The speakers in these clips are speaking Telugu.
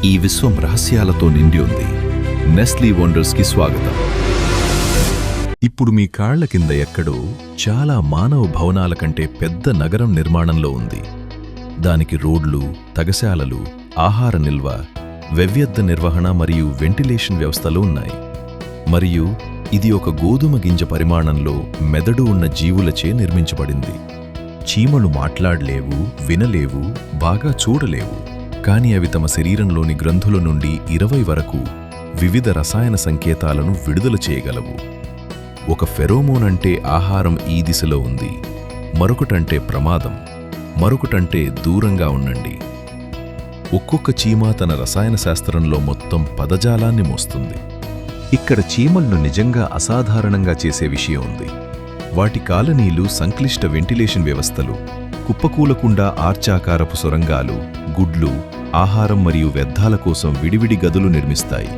ఈ విశ్వం రహస్యాలతో నిండి ఉంది. నెస్లీ వండర్స్కి స్వాగతం. ఇప్పుడు మీ కాళ్ల కింద ఎక్కడో చాలా మానవ భవనాల కంటే పెద్ద నగరం నిర్మాణంలో ఉంది. దానికి రోడ్లు, తగశాలలు, ఆహార నిల్వ, వ్యవ్యర్థ నిర్వహణ మరియు వెంటిలేషన్ వ్యవస్థలు ఉన్నాయి. మరియు ఇది ఒక గోధుమ గింజ పరిమాణంలో మెదడు ఉన్న జీవులచే నిర్మించబడింది. చీమలు మాట్లాడలేవు, వినలేవు, బాగా చూడలేవు, కాని అవి తమ శరీరంలోని గ్రంథుల నుండి 20 వరకు వివిధ రసాయన సంకేతాలను విడుదల చేయగలవు. ఒక ఫెరోమోన్ అంటే ఆహారం ఈ దిశలో ఉంది, మరొకటంటే ప్రమాదం, మరొకటంటే దూరంగా ఉండండి. ఒక్కొక్క చీమ తన రసాయన శాస్త్రంలో మొత్తం పదజాలాన్ని మోస్తుంది. ఇక్కడ చీమలను నిజంగా అసాధారణంగా చేసే విషయం ఉంది. వాటి కాలనీలు సంక్లిష్ట వెంటిలేషన్ వ్యవస్థలు, కుప్పకూలకుండా ఆర్చాకారపు సొరంగాలు, గుడ్లు, ఆహారం మరియు వ్యర్థాల కోసం విడివిడి గదులు నిర్మిస్తాయి.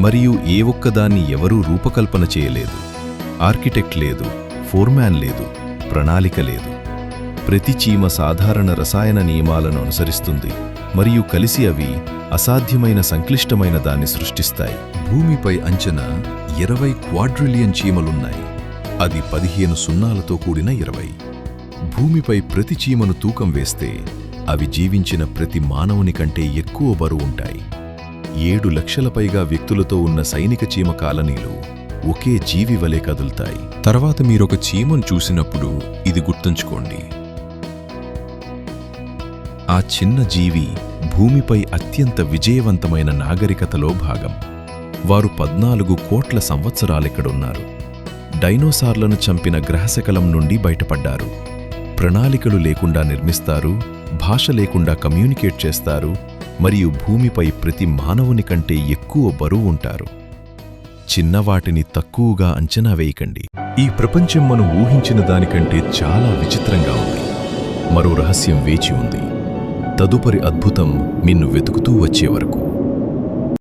మరియు ఏ ఒక్కదాన్ని ఎవరూ రూపకల్పన చేయలేదు. ఆర్కిటెక్ట్ లేదు, ఫోర్మ్యాన్ లేదు, ప్రణాళిక లేదు. ప్రతి చీమ సాధారణ రసాయన నియమాలను అనుసరిస్తుంది మరియు కలిసి అవి అసాధ్యమైన సంక్లిష్టమైన దాన్ని సృష్టిస్తాయి. భూమిపై అంచనా 20 క్వాడ్రిలియన్ చీమలున్నాయి. అది 15 సున్నాలతో కూడిన 20. భూమిపై ప్రతి చీమను తూకం వేస్తే అవి జీవించిన ప్రతి మానవుని కంటే ఎక్కువ బరువుంటాయి. 7 లక్షల పైగా వ్యక్తులతో ఉన్న సైనిక చీమ కాలనీలు ఒకే జీవి వలె కదులుతాయి. తర్వాత మీరొక చీమను చూసినప్పుడు ఇది గుర్తుంచుకోండి. ఆ చిన్న జీవి భూమిపై అత్యంత విజయవంతమైన నాగరికతలో భాగం. వారు 14 కోట్ల సంవత్సరాలిక్కడున్నారు. డైనోసార్లను చంపిన గ్రహశకలం నుండి బయటపడ్డారు. ప్రణాళికలు లేకుండా నిర్మిస్తారు, భాష లేకుండా కమ్యూనికేట్ చేస్తారు మరియు భూమిపై ప్రతి మానవుని కంటే ఎక్కువ బరువు ఉంటారు. చిన్నవాటిని తక్కువగా అంచనా వేయకండి. ఈ ప్రపంచం మనం ఊహించిన దానికంటే చాలా విచిత్రంగా ఉంది. మరో రహస్యం వేచి ఉంది. తదుపరి అద్భుతం నిన్ను వెతుకుతూ వచ్చే వరకు.